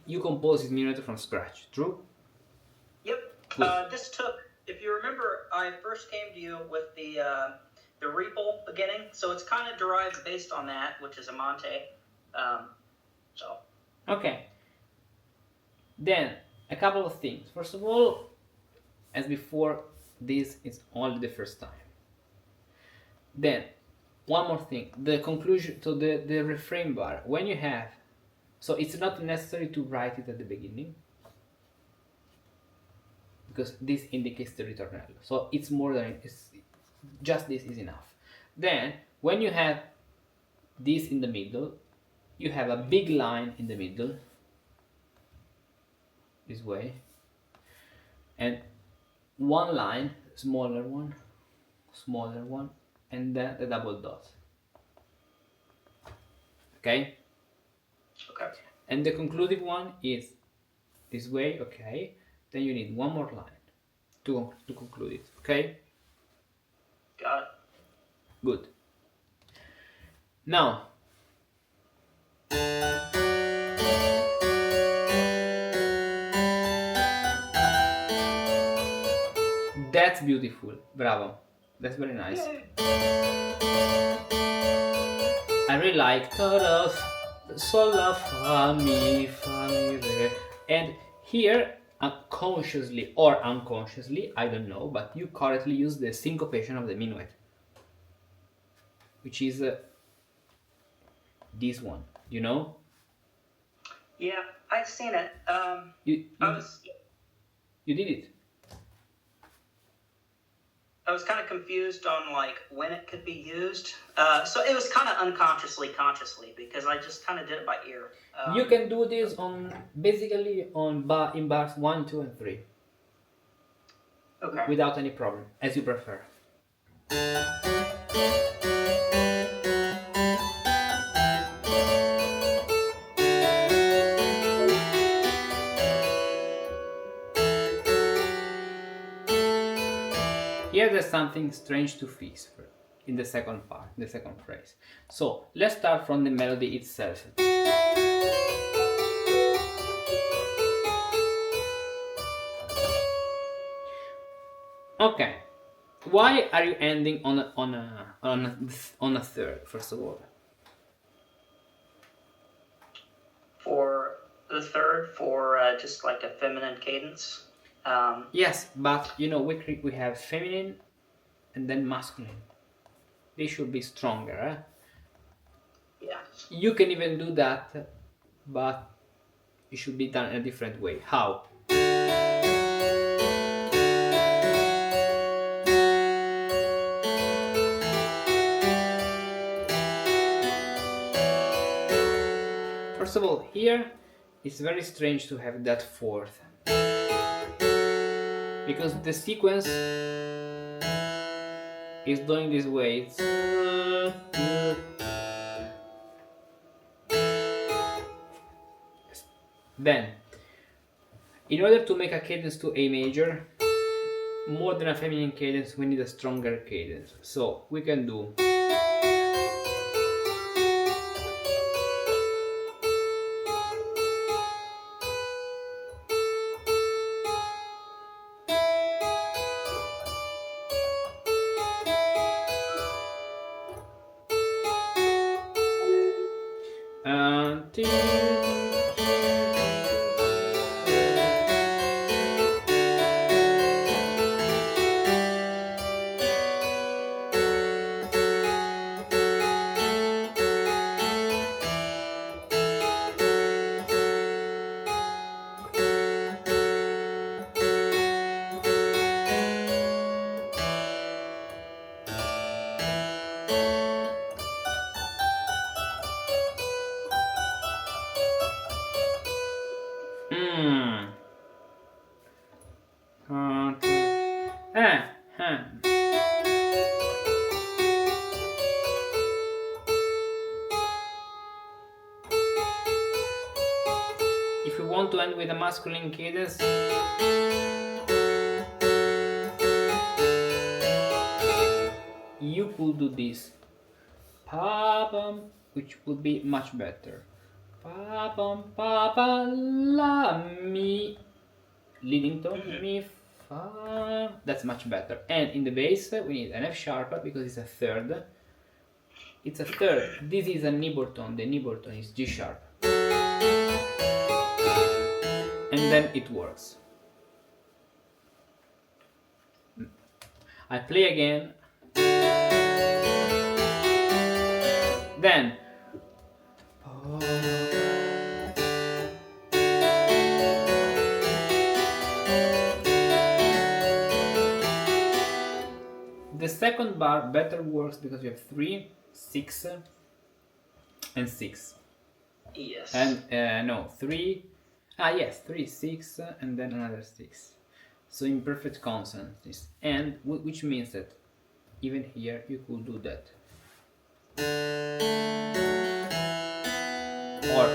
you composed this minuet from scratch, true? Yep. This took, if you remember, I first came to you with the reple beginning, so it's kind of derived based on that, which is a Monte. So. Okay. Then a couple of things. First of all, as before, this is only the first time. Then one more thing, the conclusion, so the refrain bar, when you have, so it's not necessary to write it at the beginning, because this indicates the ritornello, so it's more than, it's just this is enough. Then when you have this in the middle, you have a big line in the middle, this way, and one line, smaller one, and then the double dot. Okay? Okay. And the concluding one is this way, okay? Then you need one more line to conclude it, okay? Got it. Good. Now, that's beautiful. Bravo. That's very nice. Yay. I really like todos, sol, la, fa, mi, re. And here, consciously or unconsciously, I don't know, but you correctly use the syncopation of the minuet, which is this one, you know? Yeah, I've seen it. You did it. I was kind of confused on like when it could be used. So it was kind of consciously, because I just kind of did it by ear. You can do this on basically in bars 1, 2, and 3. Okay. Without any problem, as you prefer. Here there's something strange to fix in the second part, the second phrase. So let's start from the melody itself. Okay, why are you ending on a third? First of all, For the third, for just like a feminine cadence. yes, but you know we have feminine and then masculine. They should be stronger. Eh? Yeah. You can even do that, but it should be done in a different way. How? First of all, here it's very strange to have that fourth, because the sequence is going this way. Then, in order to make a cadence to A major, more than a feminine cadence, we need a stronger cadence. So we can do if you want to end with a masculine cadence, you could do this, which would be much better. pa pam pa pa la mi, leading tone, mi fa. That's much better. And in the bass we need an F sharp because it's a third. It's a third. This is a neighbor tone. The neighbor tone is G sharp. And then it works. I play again. Then the second bar better works because you have 3, 6, and 6. Yes. And no, 3. Yes, 3, 6, and then another 6. So in perfect consonants, and which means that even here you could do that. Or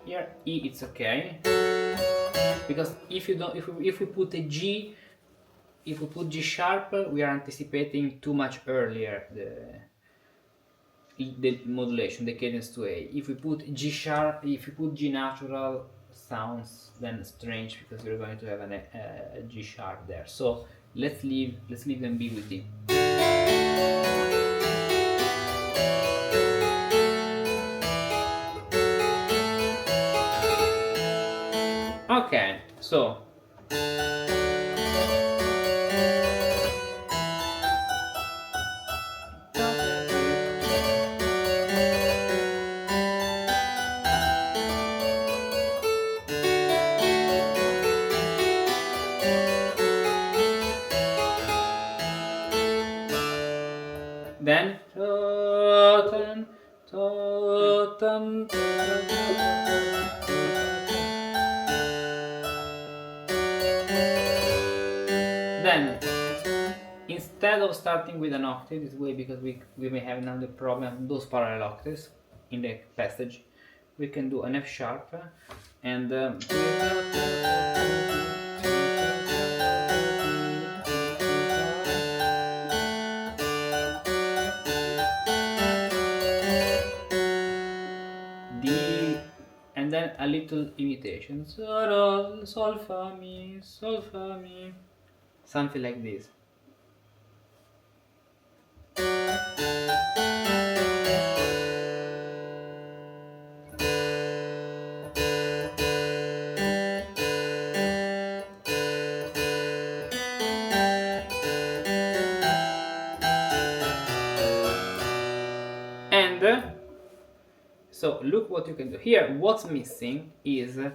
here E, it's okay, because if you don't, if we put a G, if we put G sharp, we are anticipating too much earlier the modulation, the cadence to A. If we put G sharp, if we put G natural, sounds then strange because we're going to have a G sharp there. So let's leave them be with D. Okay, so then instead of starting with an octave this way, because we may have another problem, those parallel octaves in the passage, we can do an F sharp and and then a little imitation, sol fa mi, something like this. And so look what you can do here. What's missing is an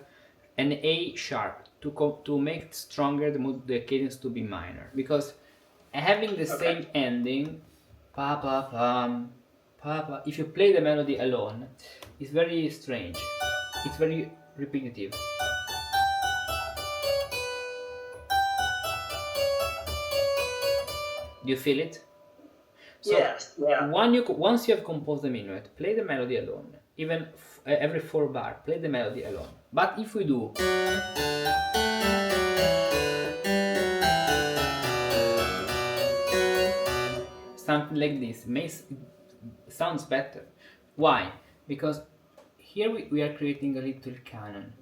A sharp to make it stronger, the cadence to be minor, because having the same ending, pa pa pam, pa pa, if you play the melody alone, it's very strange. It's very repetitive. Do you feel it? So yes. Yeah. Once you have composed the minuet, play the melody alone. Even every 4 bar, play the melody alone. But if we do something like this, sounds better. Why? Because here we are creating a little canon,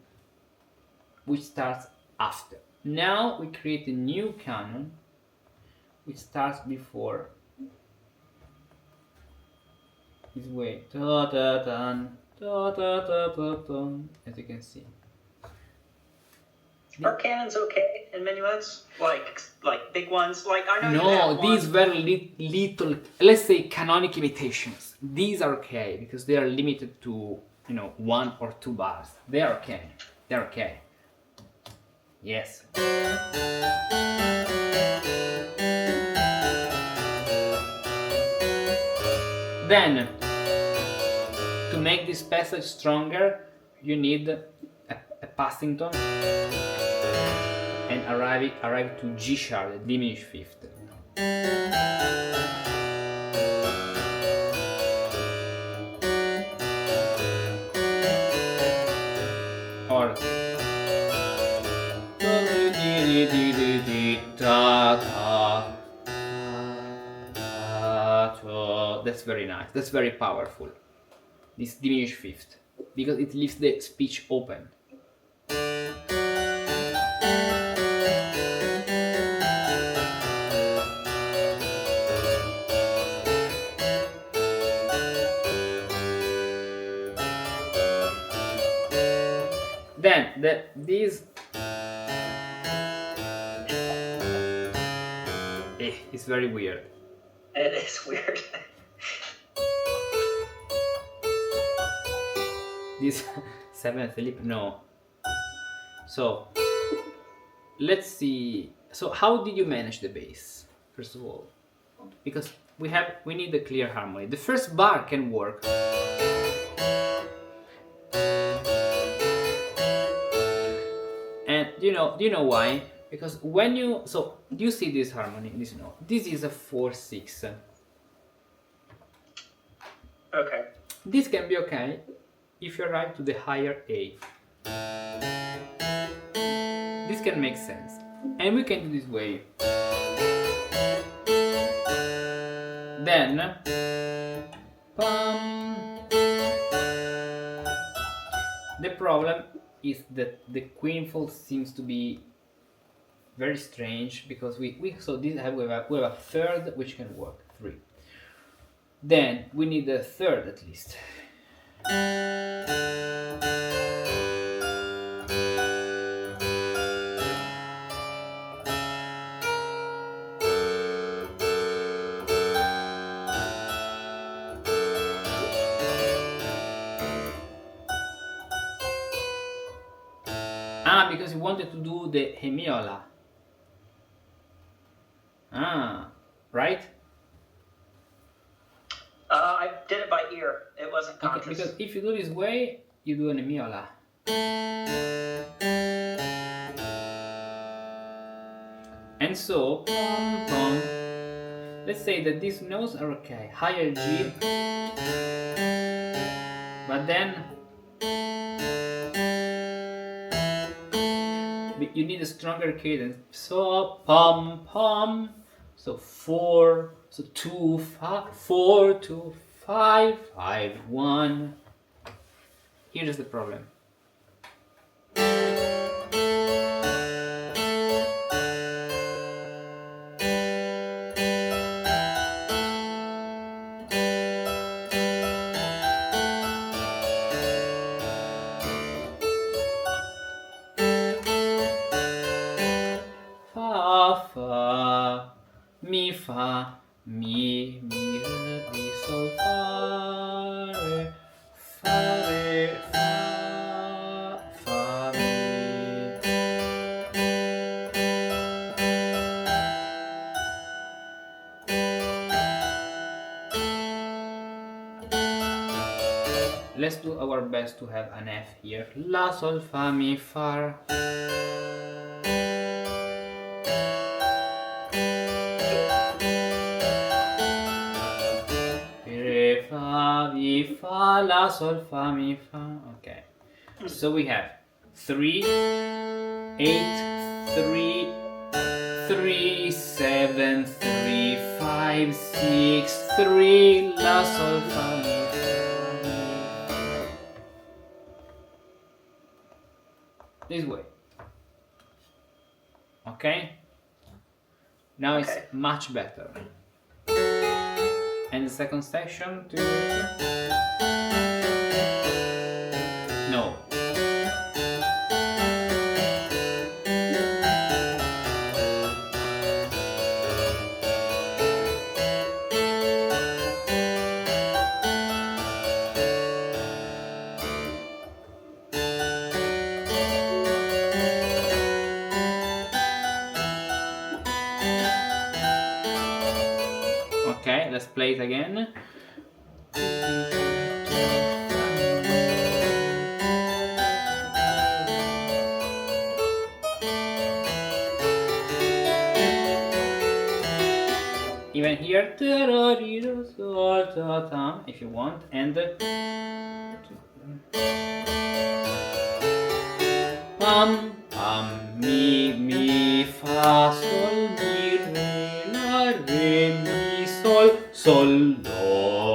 which starts after. Now we create a new canon, which starts before. This way, ta ta tan, ta ta ta ta tan, as you can see. Are canons okay in minuets? Like big ones? Like I know you No, have these one. very little, let's say canonic imitations. These are okay because they are limited to 1 or 2 bars. They are okay. They're okay. Yes. Then, to make this passage stronger, you need a passing tone and arrive to G sharp, the diminished fifth. that's very nice. That's very powerful. This diminished fifth, because it leaves the speech open. Then this it's very weird. It is weird. This seventh lip, no. So let's see. So how did you manage the bass, first of all? Because we need a clear harmony. The first bar can work. And do you know why? Because when you do you see this harmony? This note. This is a 4/6. Okay. This can be okay if you arrive to the higher A. This can make sense, and we can do this way. Then, the problem is that the queen fold seems to be very strange, because we have a third which can work, 3. Then we need a third at least. Because you wanted to do the hemiola. Right? I did it by ear. It wasn't conscious. Okay, because if you do this way, you do an hemiola. And so, let's say that these notes are okay. Higher G, but then you need a stronger cadence. So so 4, so 2, 5, 4, 2, 5, 5, 1. Here's the problem. Fa, mi, mi, sol, fa, re, fa, mi. Let's do our best to have an F here. La, sol, fa, mi, fa. Fa, la, sol, fa, mi, fa. Okay. So we have 3, 8, 3, 3, 7, 3, 5, 6, 3, la, sol, fa, mi, fa. This way. Okay? Now it's much better. And the second section, no. Okay, let's play it again. Even here, if you want, and pam, pam, mi, fa, sol, mi, re, la, re, mi, sol, do.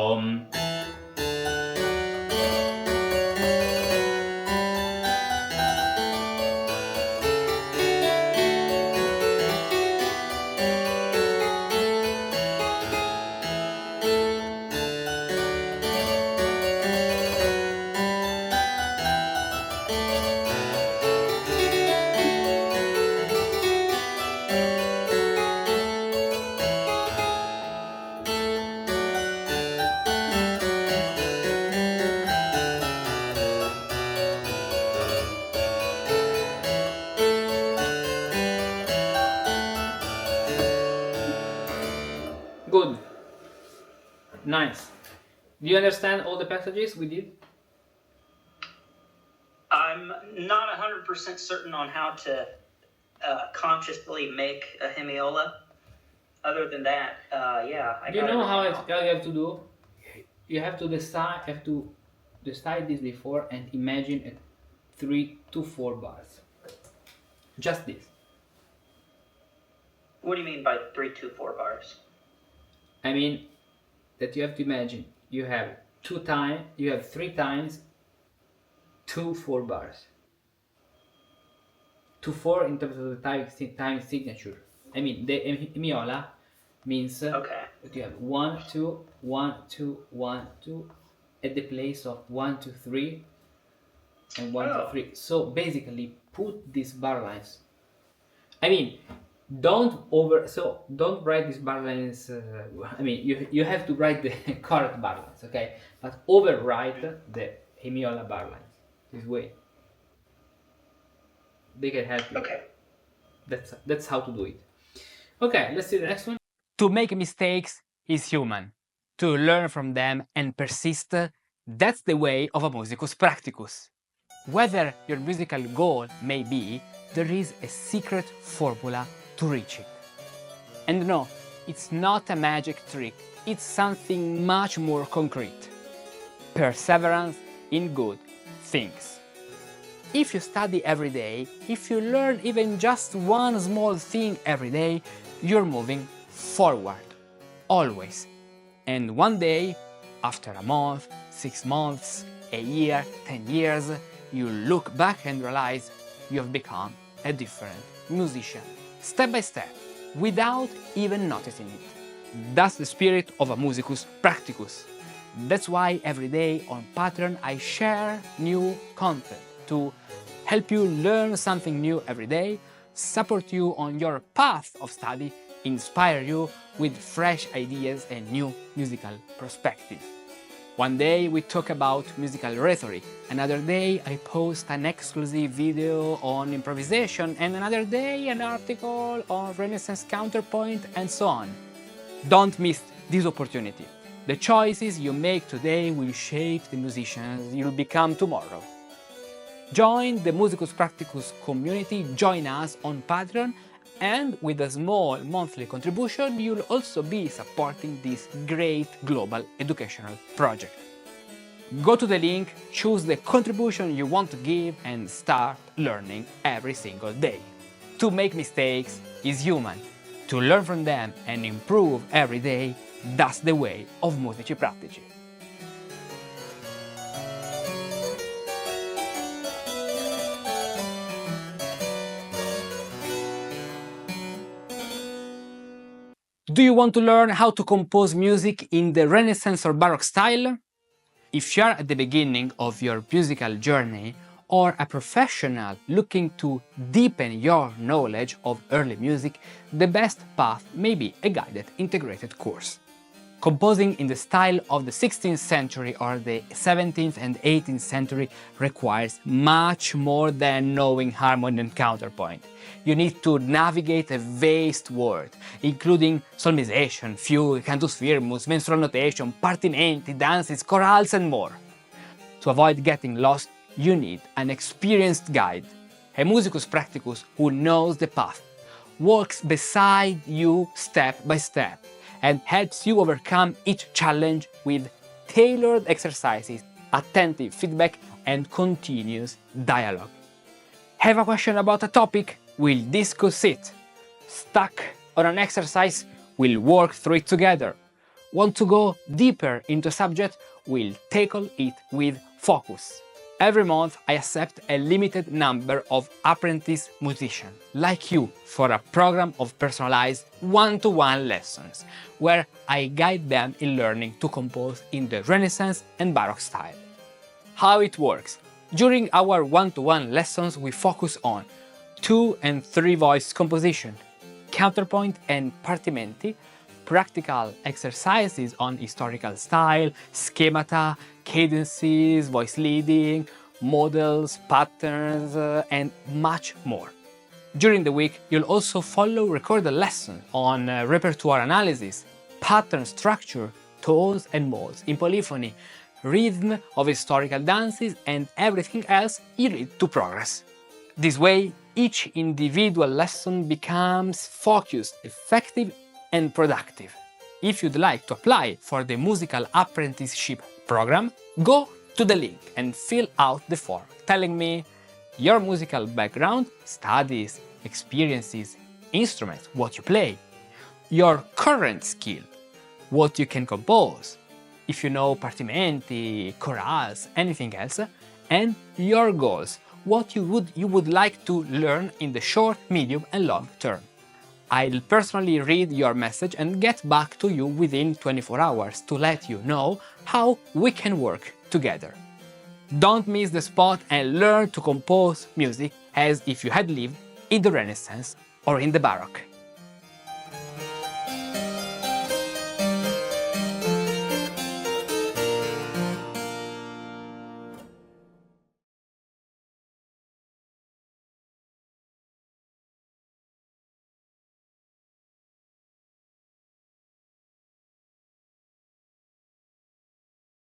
Nice. Do you understand all the passages we did? I'm not 100% certain on how to consciously make a hemiola. Other than that, yeah, I Do you got know how everything else. you have to do? You have to decide. You have to decide this before and imagine a 3 to 4 bars. Just this. What do you mean by 3, 2, 4 bars? I mean that you have to imagine you have 3 times 2 4 bars. 2 4 in terms of the time signature. I mean the hemiola means Okay. that you have 1 2 1 2 1 2 at the place of 1 2 3 and 1 2 3. So basically put these bar lines. I mean don't write these bar lines. I mean you have to write the correct bar lines, okay? But overwrite the hemiola bar lines this way. They can help you. Okay. That's how to do it. Okay, let's see the next one. To make mistakes is human. To learn from them and persist, that's the way of a musicus practicus. Whether your musical goal may be, there is a secret formula to reach it. And no, it's not a magic trick, it's something much more concrete. Perseverance in good things. If you study every day, if you learn even just one small thing every day, you're moving forward, always. And one day, after a month, 6 months, a year, 10 years, you look back and realize you have become a different musician, step by step, without even noticing it. That's the spirit of a musicus practicus. That's why every day on Patreon I share new content to help you learn something new every day, support you on your path of study, inspire you with fresh ideas and new musical perspectives. One day we talk about musical rhetoric, another day I post an exclusive video on improvisation, and another day an article on Renaissance counterpoint, and so on. Don't miss this opportunity. The choices you make today will shape the musicians you'll become tomorrow. Join the Musicus Practicus community, join us on Patreon, and with a small monthly contribution you'll also be supporting this great global educational project. Go to the link, choose the contribution you want to give, and start learning every single day. To make mistakes is human. To learn from them and improve every day, that's the way of Musici Practici. Do you want to learn how to compose music in the Renaissance or Baroque style? If you're at the beginning of your musical journey, or a professional looking to deepen your knowledge of early music, the best path may be a guided integrated course. Composing in the style of the 16th century or the 17th and 18th century requires much more than knowing harmony and counterpoint. You need to navigate a vast world, including solmization, fugue, cantus firmus, mensural notation, partimenti, dances, chorales, and more. To avoid getting lost, you need an experienced guide, a musicus practicus who knows the path, walks beside you step by step, and helps you overcome each challenge with tailored exercises, attentive feedback, and continuous dialogue. Have a question about a topic? We'll discuss it. Stuck on an exercise? We'll work through it together. Want to go deeper into a subject? We'll tackle it with focus. Every month I accept a limited number of apprentice musicians like you for a program of personalized one-to-one lessons where I guide them in learning to compose in the Renaissance and Baroque style. How it works? During our one-to-one lessons we focus on 2 and 3 voice composition, counterpoint and partimenti, practical exercises on historical style, schemata, cadences, voice leading, models, patterns, and much more. During the week, you'll also follow recorded lessons on repertoire analysis, pattern structure, tones and modes in polyphony, rhythm of historical dances, and everything else you need to progress. This way, each individual lesson becomes focused, effective, and productive. If you'd like to apply for the Musical Apprenticeship program, go to the link and fill out the form telling me your musical background, studies, experiences, instruments, what you play, your current skill, what you can compose, if you know partimenti, chorales, anything else, and your goals, what you would like to learn in the short, medium, and long term. I'll personally read your message and get back to you within 24 hours to let you know how we can work together. Don't miss the spot and learn to compose music as if you had lived in the Renaissance or in the Baroque.